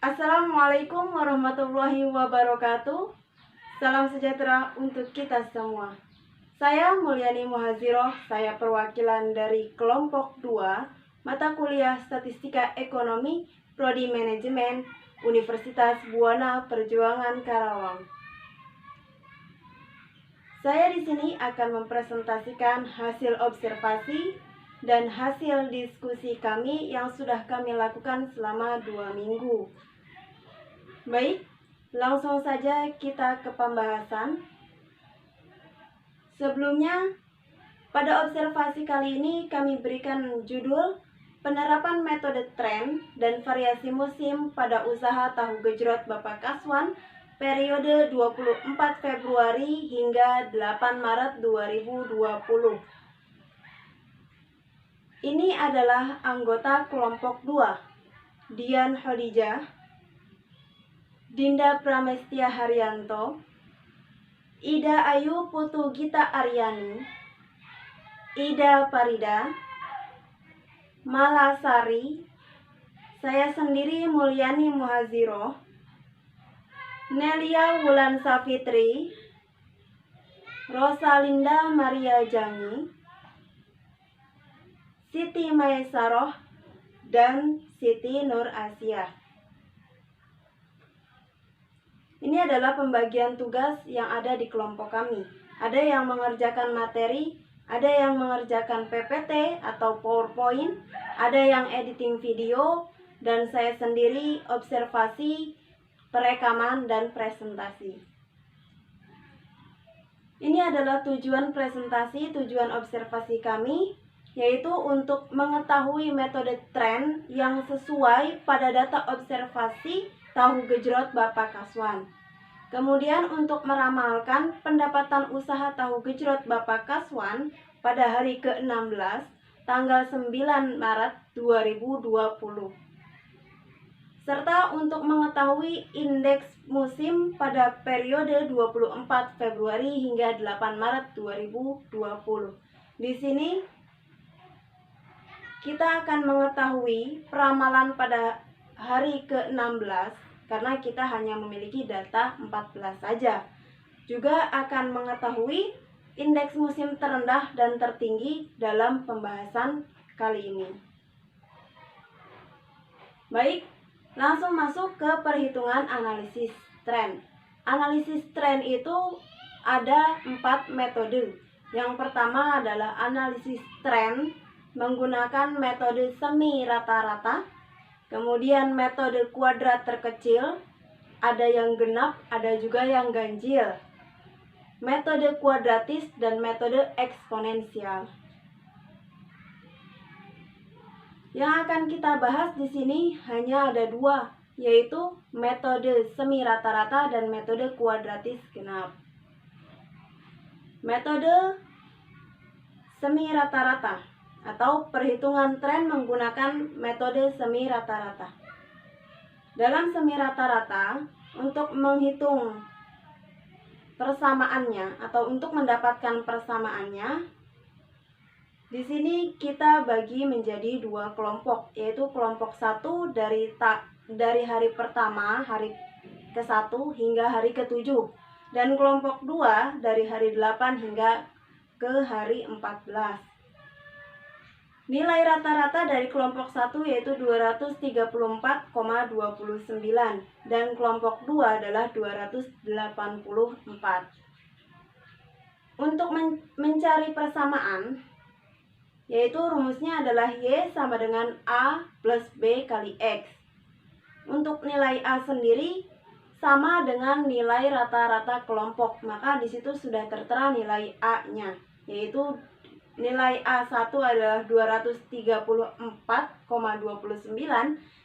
Assalamualaikum warahmatullahi wabarakatuh. Salam sejahtera untuk kita semua. Saya Mulyani Muhaziroh, saya perwakilan dari kelompok 2 mata kuliah Statistika Ekonomi Prodi Manajemen Universitas Buana Perjuangan Karawang. Saya di sini akan mempresentasikan hasil observasi dan hasil diskusi kami yang sudah kami lakukan selama 2 minggu. Baik, langsung saja kita ke pembahasan. Sebelumnya, pada observasi kali ini kami berikan judul penerapan metode tren dan variasi musim pada usaha tahu gejrot Bapak Kaswan periode 24 Februari hingga 8 Maret 2020. Ini adalah anggota kelompok 2, Dian Khadijah, Dinda Pramestia Haryanto, Ida Ayu Putu Gita Aryani, Ida Farida, Malasari, saya sendiri Mulyani Muhaziroh, Nelia Wulan Safitri, Rosalinda Maria Jami, Siti Maesaroh, dan Siti Nur Asia. Ini adalah pembagian tugas yang ada di kelompok kami. Ada yang mengerjakan materi, ada yang mengerjakan PPT atau PowerPoint, ada yang editing video, dan saya sendiri observasi, perekaman, dan presentasi. Ini adalah tujuan presentasi, tujuan observasi kami, yaitu untuk mengetahui metode tren yang sesuai pada data observasi tahu gejrot Bapak Kaswan. Kemudian untuk meramalkan pendapatan usaha tahu gejrot Bapak Kaswan pada hari ke-16 tanggal 9 Maret 2020. Serta untuk mengetahui indeks musim pada periode 24 Februari hingga 8 Maret 2020. Di sini kita akan mengetahui peramalan pada hari ke-16 karena kita hanya memiliki data 14 saja. Juga akan mengetahui indeks musim terendah dan tertinggi dalam pembahasan kali ini. Baik, langsung masuk ke perhitungan analisis tren. Analisis tren itu ada 4 metode. Yang pertama adalah analisis tren menggunakan metode semi rata-rata, kemudian metode kuadrat terkecil, ada yang genap, ada juga yang ganjil, metode kuadratis, dan metode eksponensial. Yang akan kita bahas di sini hanya ada 2, yaitu metode semi rata-rata dan metode kuadratis genap. Metode semi rata-rata atau perhitungan tren menggunakan metode semi rata-rata. Dalam semi rata-rata, untuk menghitung persamaannya atau untuk mendapatkan persamaannya, di sini kita bagi menjadi 2 kelompok, yaitu kelompok 1 dari hari pertama, hari ke-1 hingga hari ke-7, dan kelompok 2 dari hari 8 hingga ke hari 14. Nilai rata-rata dari kelompok 1 yaitu 234,29 dan kelompok 2 adalah 284. Untuk mencari persamaan, yaitu rumusnya adalah Y sama dengan A plus B kali X. Untuk nilai A sendiri sama dengan nilai rata-rata kelompok, maka di situ sudah tertera nilai A-nya, yaitu nilai A1 adalah 234,29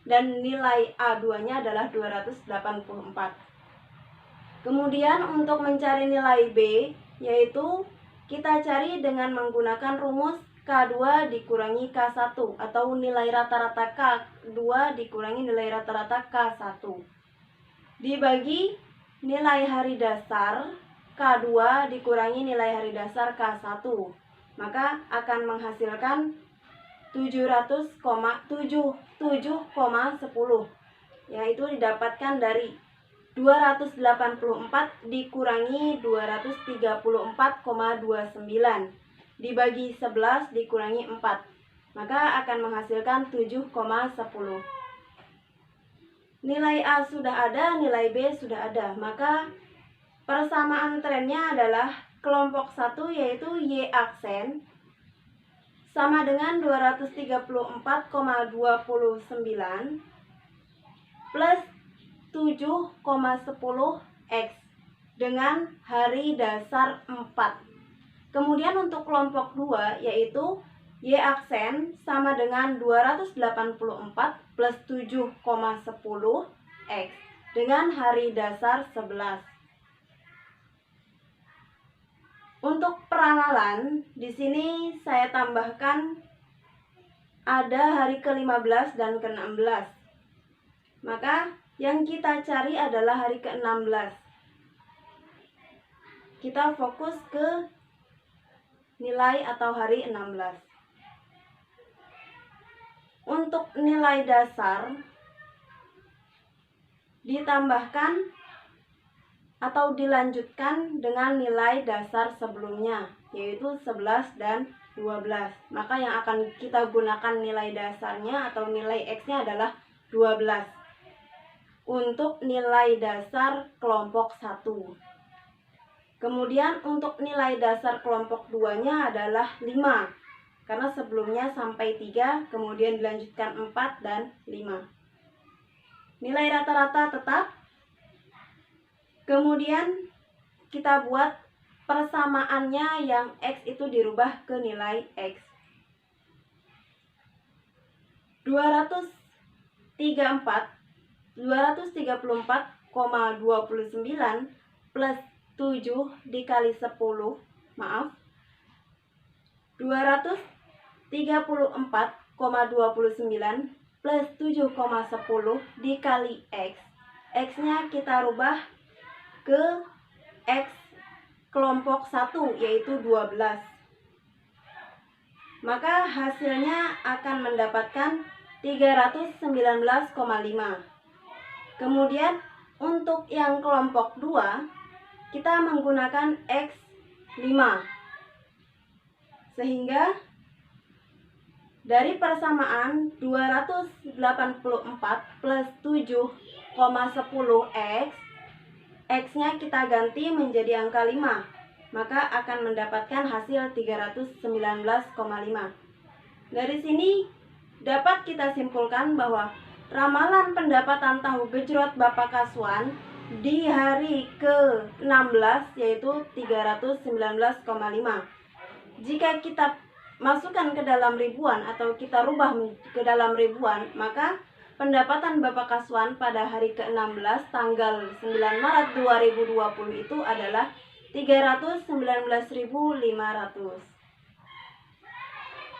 dan nilai A2-nya adalah 284. Kemudian untuk mencari nilai B, yaitu kita cari dengan menggunakan rumus K2 dikurangi K1 atau nilai rata-rata K2 dikurangi nilai rata-rata K1 dibagi nilai hari dasar K2 dikurangi nilai hari dasar K1, maka akan menghasilkan 700,10. yaitu didapatkan dari 284 dikurangi 234,29 dibagi 11 dikurangi 4, maka akan menghasilkan 7,10. Nilai A sudah ada, nilai B sudah ada, maka persamaan trennya adalah kelompok 1 yaitu Y aksen sama dengan 234,29 plus 7,10 X dengan hari dasar 4. Kemudian untuk kelompok 2 yaitu Y aksen sama dengan 284 plus 7,10 X dengan hari dasar 11. Untuk peramalan, di sini saya tambahkan ada hari ke-15 dan ke-16. Maka yang kita cari adalah hari ke-16. Kita fokus ke nilai atau hari 16. Untuk nilai dasar ditambahkan atau dilanjutkan dengan nilai dasar sebelumnya, yaitu 11 dan 12. Maka yang akan kita gunakan nilai dasarnya atau nilai X-nya adalah 12 untuk nilai dasar kelompok 1. Kemudian untuk nilai dasar kelompok 2-nya adalah 5, karena sebelumnya sampai 3, kemudian dilanjutkan 4 dan 5. Nilai rata-rata tetap. Kemudian kita buat persamaannya yang X itu dirubah ke nilai X. 234,29 plus 7 dikali 10, maaf, 234,29 plus 7,10 dikali X. X-nya kita rubah ke X kelompok 1 yaitu 12. Maka hasilnya akan mendapatkan 319,5. Kemudian untuk yang kelompok 2 kita menggunakan X 5. Sehingga dari persamaan 284 plus 7,10 X, X-nya kita ganti menjadi angka 5, maka akan mendapatkan hasil 319,5. Dari sini dapat kita simpulkan bahwa ramalan pendapatan tahu gejrot Bapak Kaswan di hari ke-16 yaitu 319,5. Jika kita masukkan ke dalam ribuan atau kita rubah ke dalam ribuan, maka pendapatan Bapak Kaswan pada hari ke-16 tanggal 9 Maret 2020 itu adalah 319.500.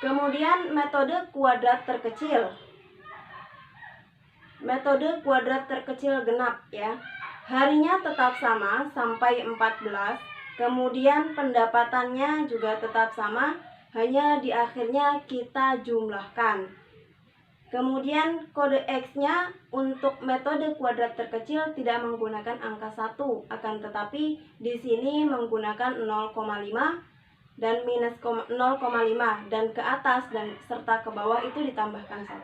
Kemudian metode kuadrat terkecil. Metode kuadrat terkecil genap ya. Harinya tetap sama sampai 14. Kemudian pendapatannya juga tetap sama, hanya di akhirnya kita jumlahkan. Kemudian kode X-nya untuk metode kuadrat terkecil tidak menggunakan angka 1, akan tetapi di sini menggunakan 0,5 dan minus 0,5 dan ke atas dan serta ke bawah itu ditambahkan 1.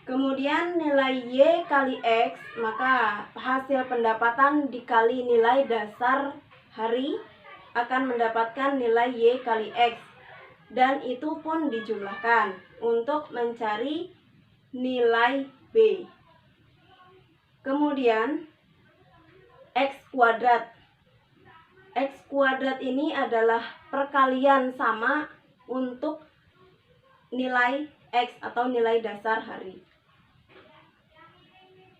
Kemudian nilai Y kali X, maka hasil pendapatan dikali nilai dasar hari akan mendapatkan nilai Y kali X. Dan itu pun dijumlahkan untuk mencari nilai B. Kemudian X kuadrat. X kuadrat ini adalah perkalian sama untuk nilai X atau nilai dasar hari.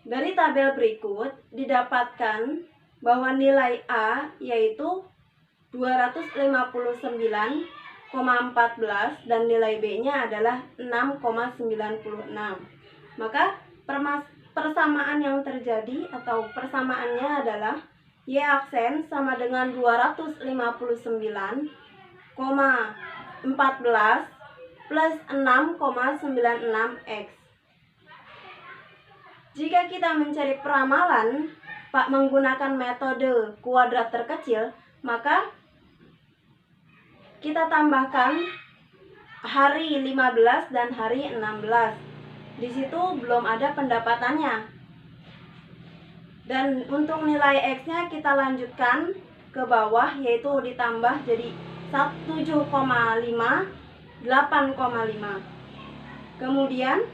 Dari tabel berikut didapatkan bahwa nilai A yaitu 259,14 dan nilai B-nya adalah 6,96. Maka persamaan yang terjadi atau persamaannya adalah Y aksen sama dengan 259,14 plus 6,96 X. Jika kita mencari peramalan menggunakan metode kuadrat terkecil, maka kita tambahkan hari 15 dan hari 16. Di situ belum ada pendapatannya. Dan untuk nilai X-nya kita lanjutkan ke bawah, yaitu ditambah jadi 7,5, 8,5. Kemudian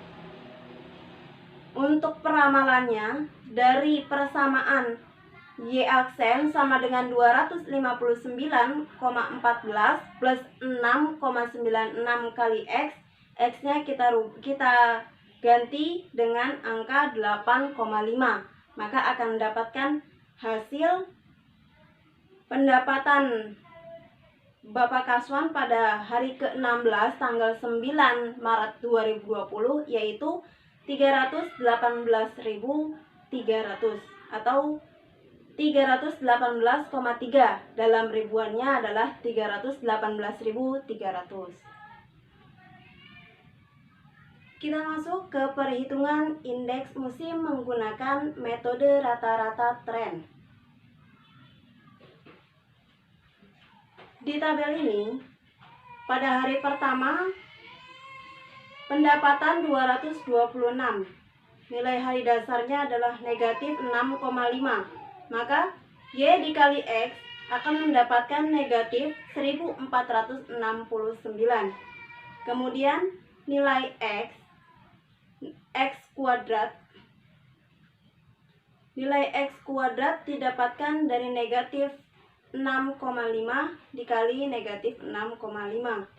untuk peramalannya dari persamaan Y aksen sama dengan 259,14 plus 6,96 kali X. X-nya kita ganti dengan angka 8,5. Maka akan mendapatkan hasil pendapatan Bapak Kaswan pada hari ke-16 tanggal 9 Maret 2020 yaitu 318.300 atau 318,3, dalam ribuannya adalah 318.300. Kita masuk ke perhitungan indeks musim menggunakan metode rata-rata tren. Di tabel ini, pada hari pertama pendapatan 226. Nilai hari dasarnya adalah negatif 6,5. Maka Y dikali X akan mendapatkan negatif 1469. Kemudian nilai X kuadrat. Nilai X kuadrat didapatkan dari negatif 6,5 dikali negatif 6,5.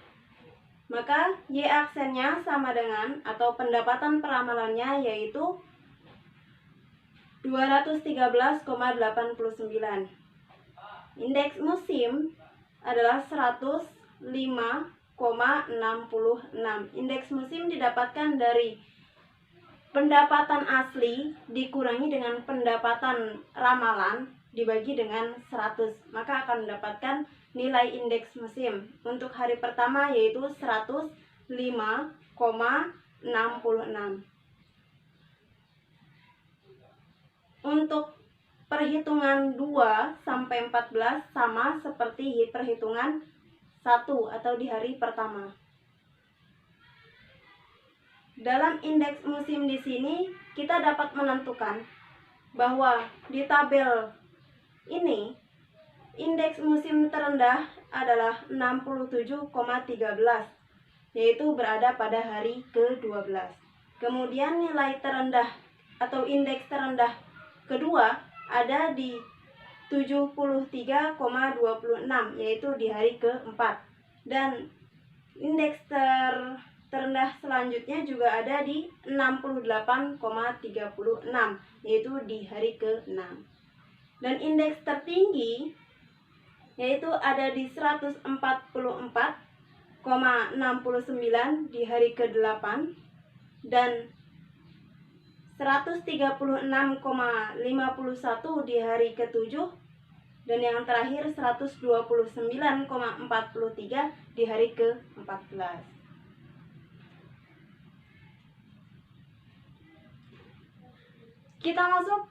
Maka Y aksennya sama dengan atau pendapatan peramalannya yaitu 213,89. Indeks musim adalah 105,66. Indeks musim didapatkan dari pendapatan asli dikurangi dengan pendapatan ramalan dibagi dengan 100. Maka akan mendapatkan nilai indeks musim untuk hari pertama yaitu 105,66. Untuk perhitungan 2 sampai 14 sama seperti perhitungan 1 atau di hari pertama. Dalam indeks musim di sini kita dapat menentukan bahwa di tabel ini indeks musim terendah adalah 67,13 yaitu berada pada hari ke-12. Kemudian nilai terendah atau indeks terendah kedua ada di 73,26 yaitu di hari ke-4. Dan indeks terendah selanjutnya juga ada di 68,36 yaitu di hari ke-6. Dan indeks tertinggi yaitu ada di 144,69 di hari ke-8 dan 136,51 di hari ke-7 dan yang terakhir 129,43 di hari ke-14. Kita masuk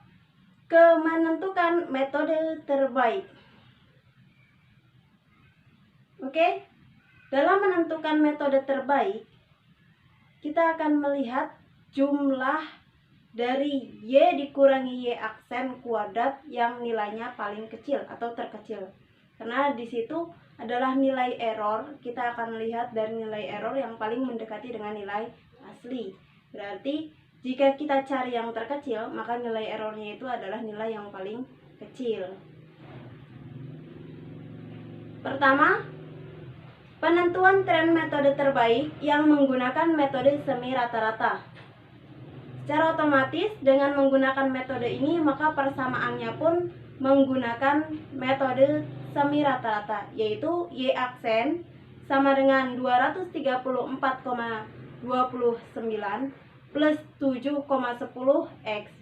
ke menentukan metode terbaik. Oke, dalam menentukan metode terbaik, kita akan melihat jumlah dari Y dikurangi Y aksen kuadrat yang nilainya paling kecil atau terkecil. Karena di situ adalah nilai error, kita akan melihat dari nilai error yang paling mendekati dengan nilai asli. Berarti jika kita cari yang terkecil, maka nilai errornya itu adalah nilai yang paling kecil. Pertama, penentuan tren metode terbaik yang menggunakan metode semi rata-rata. Secara otomatis dengan menggunakan metode ini maka persamaannya pun menggunakan metode semi rata-rata, yaitu Y aksen sama dengan 234,29 plus 7,10 X.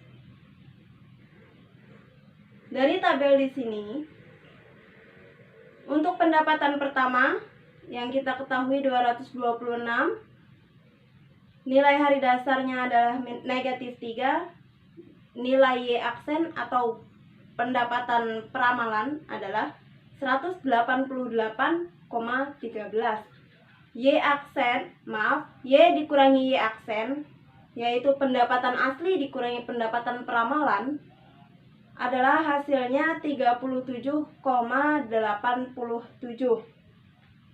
Dari tabel di sini, untuk pendapatan pertama yang kita ketahui 226, nilai hari dasarnya adalah negatif 3, nilai Y aksen atau pendapatan peramalan adalah 188,13. Y dikurangi Y aksen, yaitu pendapatan asli dikurangi pendapatan peramalan, adalah hasilnya 37,87.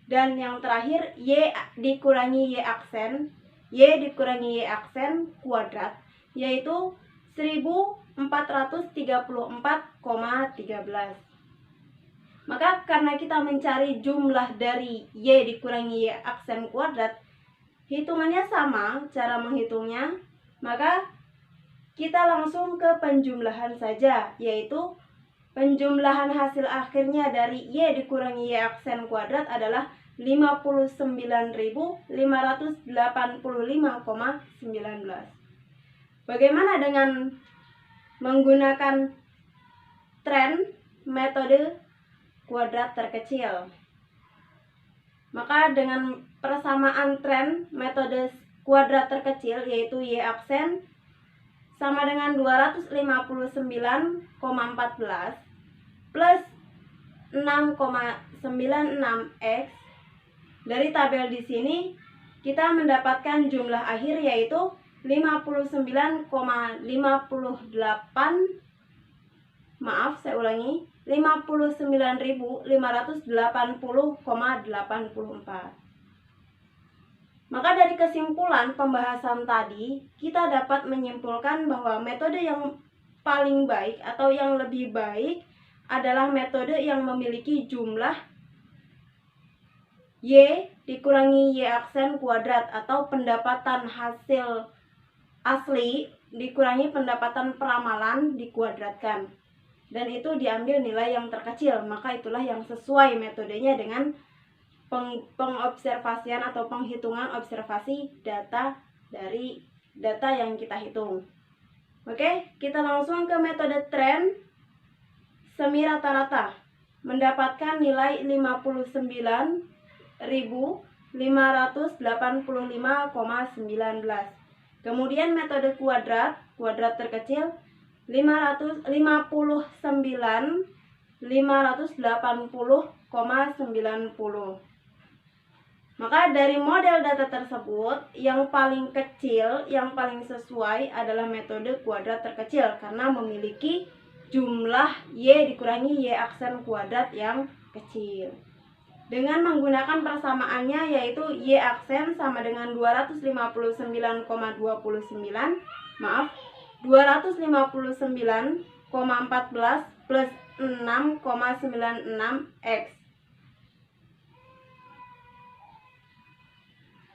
Dan yang terakhir Y dikurangi Y aksen kuadrat, yaitu 1434,13. Maka karena kita mencari jumlah dari Y dikurangi Y aksen kuadrat, hitungannya sama cara menghitungnya, maka kita langsung ke penjumlahan saja, yaitu penjumlahan hasil akhirnya dari Y dikurangi Y aksen kuadrat adalah 59.585,19. Bagaimana dengan menggunakan tren metode kuadrat terkecil? Maka dengan persamaan tren metode kuadrat terkecil, yaitu Y aksen sama dengan 259,14 plus 6,96x. Dari tabel di sini kita mendapatkan jumlah akhir, yaitu 59,58 59.580,84. Maka dari kesimpulan pembahasan tadi, kita dapat menyimpulkan bahwa metode yang paling baik atau yang lebih baik adalah metode yang memiliki jumlah Y dikurangi Y aksen kuadrat atau pendapatan hasil asli dikurangi pendapatan peramalan dikuadratkan. Dan itu diambil nilai yang terkecil, maka itulah yang sesuai metodenya dengan pengobservasian atau penghitungan observasi data dari data yang kita hitung. Oke, kita langsung ke metode tren semi rata-rata, mendapatkan nilai 59.585,19. Kemudian metode kuadrat terkecil 59.580,90. Maka dari model data tersebut, yang paling kecil, yang paling sesuai adalah metode kuadrat terkecil karena memiliki jumlah Y dikurangi Y aksen kuadrat yang kecil. Dengan menggunakan persamaannya, yaitu Y aksen sama dengan 259,14 plus 6,96x.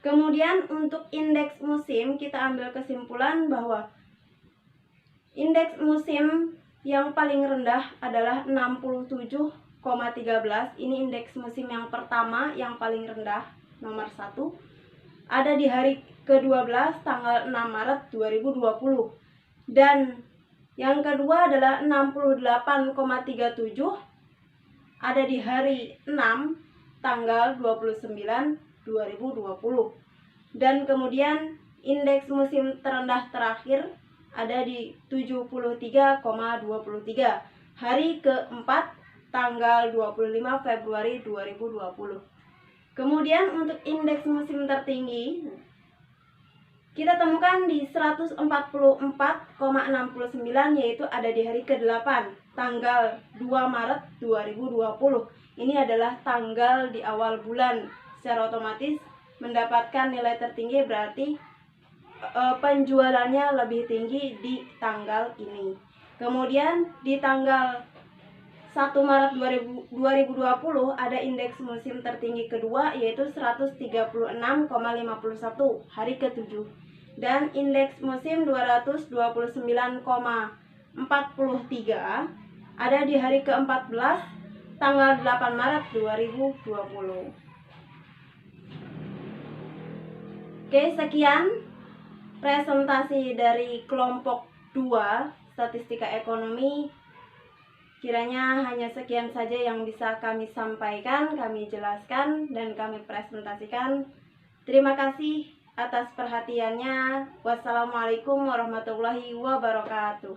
Kemudian untuk indeks musim, kita ambil kesimpulan bahwa indeks musim yang paling rendah adalah 67,13. Ini indeks musim yang pertama, yang paling rendah, nomor 1. Ada di hari ke-12 tanggal 6 Maret 2020. Dan yang kedua adalah 68,37, ada di hari 6 tanggal 29 2020. Dan kemudian indeks musim terendah terakhir ada di 73,23, hari keempat tanggal 25 Februari 2020. Kemudian untuk indeks musim tertinggi kita temukan di 144,69, yaitu ada di hari ke-8 tanggal 2 Maret 2020. Ini adalah tanggal di awal bulan, secara otomatis mendapatkan nilai tertinggi, berarti penjualannya lebih tinggi di tanggal ini. Kemudian di tanggal 1 Maret 2020 ada indeks musim tertinggi kedua, yaitu 136,51, hari ke-7. Dan indeks musim 229,43 ada di hari ke-14 tanggal 8 Maret 2020. Oke, sekian presentasi dari kelompok 2 statistika ekonomi. Kiranya hanya sekian saja yang bisa kami sampaikan, kami jelaskan, dan kami presentasikan. Terima kasih atas perhatiannya. Wassalamualaikum warahmatullahi wabarakatuh.